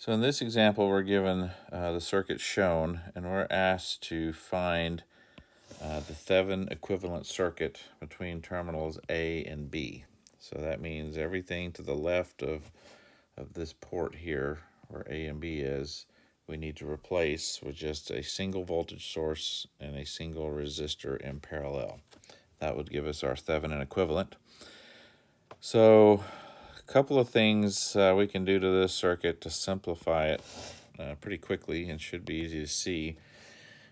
So in this example, we're given the circuit shown, and we're asked to find the Thevenin equivalent circuit between terminals A and B. So that means everything to the left of this port here, where A and B is, we need to replace with just a single voltage source and a single resistor in parallel. That would give us our Thevenin equivalent. So a couple of things we can do to this circuit to simplify it pretty quickly, and should be easy to see.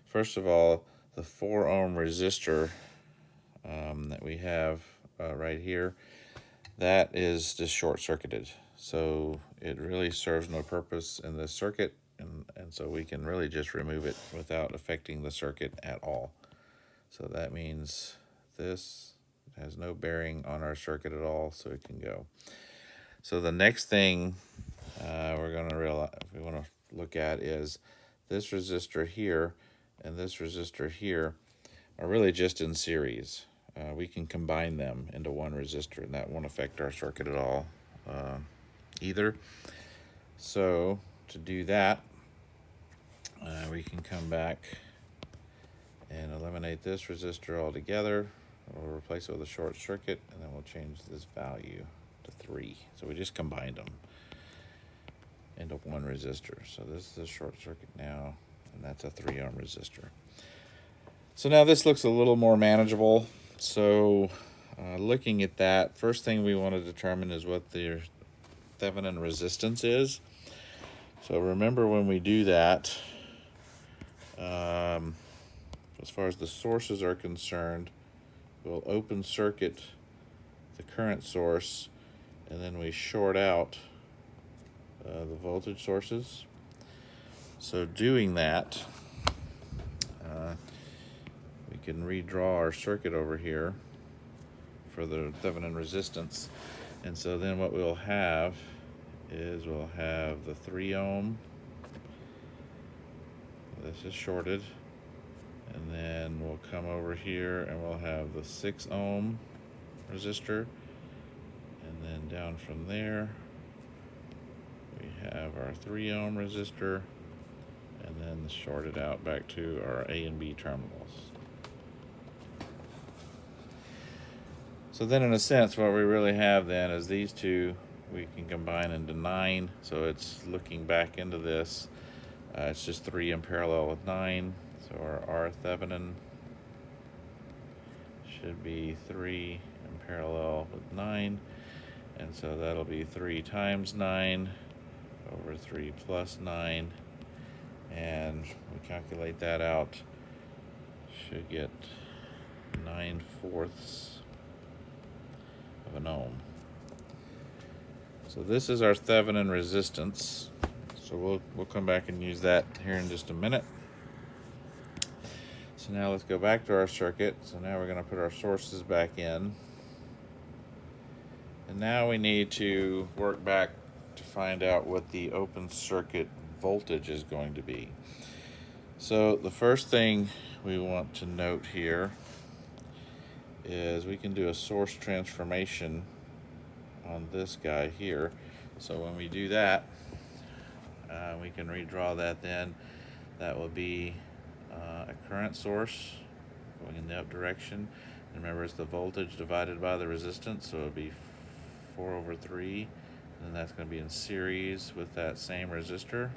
First of all, the 4 ohm resistor that we have right here, that is just short circuited. So it really serves no purpose in this circuit, and so we can really just remove it without affecting the circuit at all. So that means this has no bearing on our circuit at all, so it can go. So the next thing we're going to realize, we want to look at, is this resistor here and this resistor here are really just in series. We can combine them into one resistor, and that won't affect our circuit at all either. So to do that, we can come back and eliminate this resistor altogether. We'll replace it with a short circuit, and then we'll change this value to 3. So we just combined them into one resistor. So this is a short circuit now, and that's a 3 ohm resistor. So now this looks a little more manageable. So looking at that, first thing we want to determine is what the Thevenin resistance is. So remember, when we do that, as far as the sources are concerned, we'll open circuit the current source, and then we short out the voltage sources. So doing that, we can redraw our circuit over here for the Thevenin resistance. And so then what we'll have is we'll have the 3 ohm. This is shorted. And then we'll come over here and we'll have the 6 ohm resistor. And then down from there, we have our 3 ohm resistor, and then shorted out back to our A and B terminals. So then, in a sense, what we really have then is these two we can combine into 9. So it's looking back into this. It's just 3 in parallel with 9. So our R Thevenin should be 3 in parallel with 9. And so that'll be 3 times 9 over 3 plus 9. And we calculate that out, should get 9/4 of an ohm. So this is our Thevenin resistance. So we'll come back and use that here in just a minute. So now let's go back to our circuit. So now we're going to put our sources back in. And now we need to work back to find out what the open circuit voltage is going to be. So the first thing we want to note here is we can do a source transformation on this guy here. So when we do that, we can redraw that then. That will be a current source going in the up direction. And remember, it's the voltage divided by the resistance, so it would be 4/3. And that's going to be in series with that same resistor,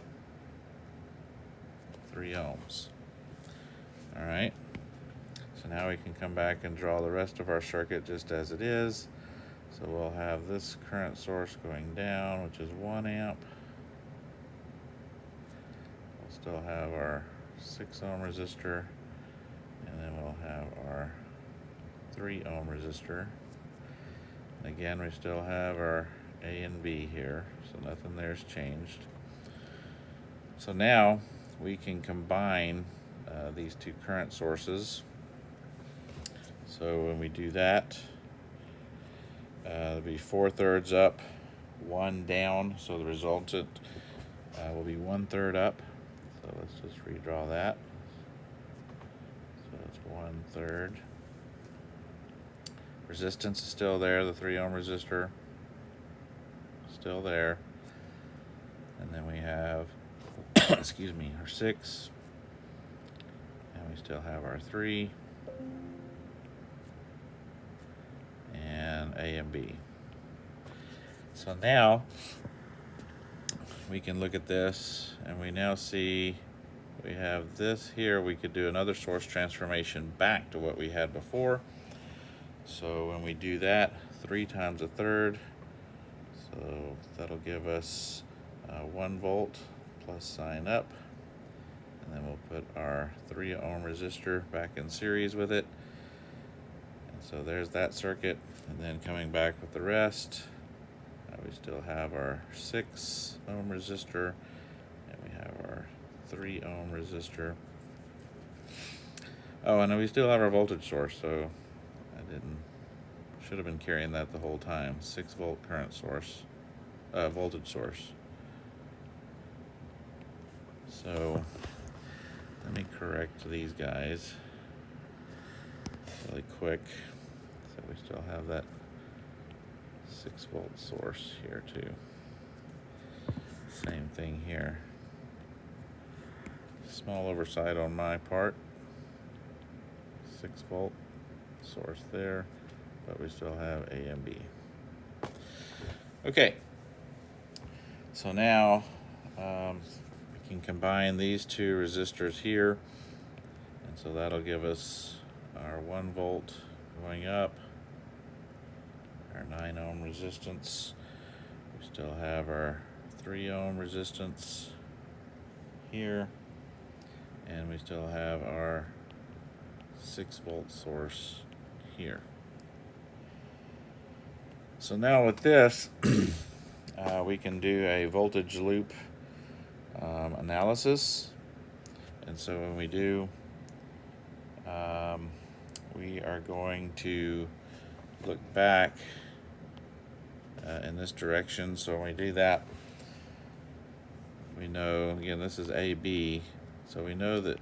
3 ohms. All right. So now we can come back and draw the rest of our circuit just as it is. So we'll have this current source going down, which is 1 amp. We'll still have our 6 ohm resistor, and then we'll have our 3 ohm resistor. And again, we still have our A and B here, so nothing there's changed. So now we can combine these two current sources. So when we do that, it'll be 4/3 up, 1 down, so the resultant will be 1/3 up. So let's just redraw that. So it's 1/3. Resistance is still there, the 3 ohm resistor still there. And then we have excuse me, our 6, and we still have our 3, and A and B. So now we can look at this, and we now see we have this here. We could do another source transformation back to what we had before. So when we do that, 3 times a third, so that'll give us 1 volt plus sign up, and then we'll put our 3 ohm resistor back in series with it. And so there's that circuit, and then coming back with the rest, we still have our 6 ohm resistor, and we have our 3 ohm resistor. Oh, and we still have our voltage source, so should have been carrying that the whole time. 6 volt current source, voltage source. So let me correct these guys really quick. So we still have that 6 volt source here too. Same thing here. Small oversight on my part. 6 volt source there, but we still have A and B. Okay, so now we can combine these 2 resistors here, and so that'll give us our 1 volt going up, our 9 ohm resistance. We still have our 3 ohm resistance here, and we still have our 6 volt source here. So now with this, we can do a voltage loop analysis. And so when we do, we are going to look back in this direction. So when we do that, we know, again, this is AB, so we know that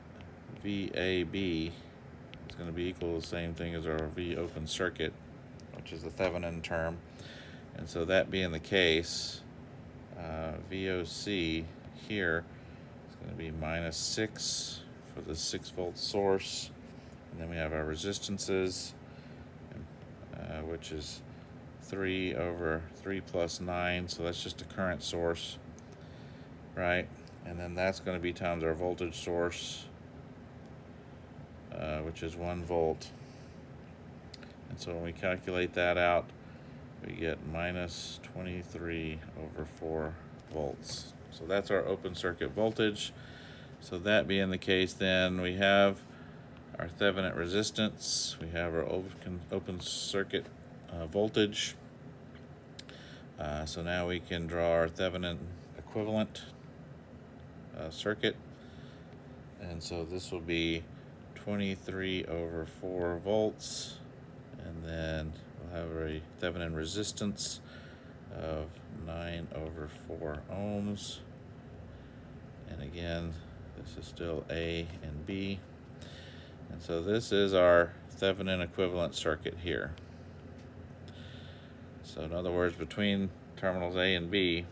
VAB is going to be equal to the same thing as our V open circuit, which is the Thevenin term. And so that being the case, VOC here is going to be -6 for the 6 volt source. And then we have our resistances, which is 3 over 3 plus 9, so that's just a current source, right? And then that's going to be times our voltage source, which is 1 volt. And so when we calculate that out, we get -23 over 4 volts. So that's our open circuit voltage. So that being the case, then we have our Thevenin resistance, we have our open circuit voltage. So now we can draw our Thevenin equivalent circuit. And so this will be 23 over 4 volts. And then we'll have a Thevenin resistance of 9 over 4 ohms. And again, this is still A and B. And so this is our Thevenin equivalent circuit here. So in other words, between terminals A and B,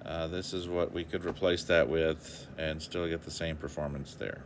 this is what we could replace that with and still get the same performance there.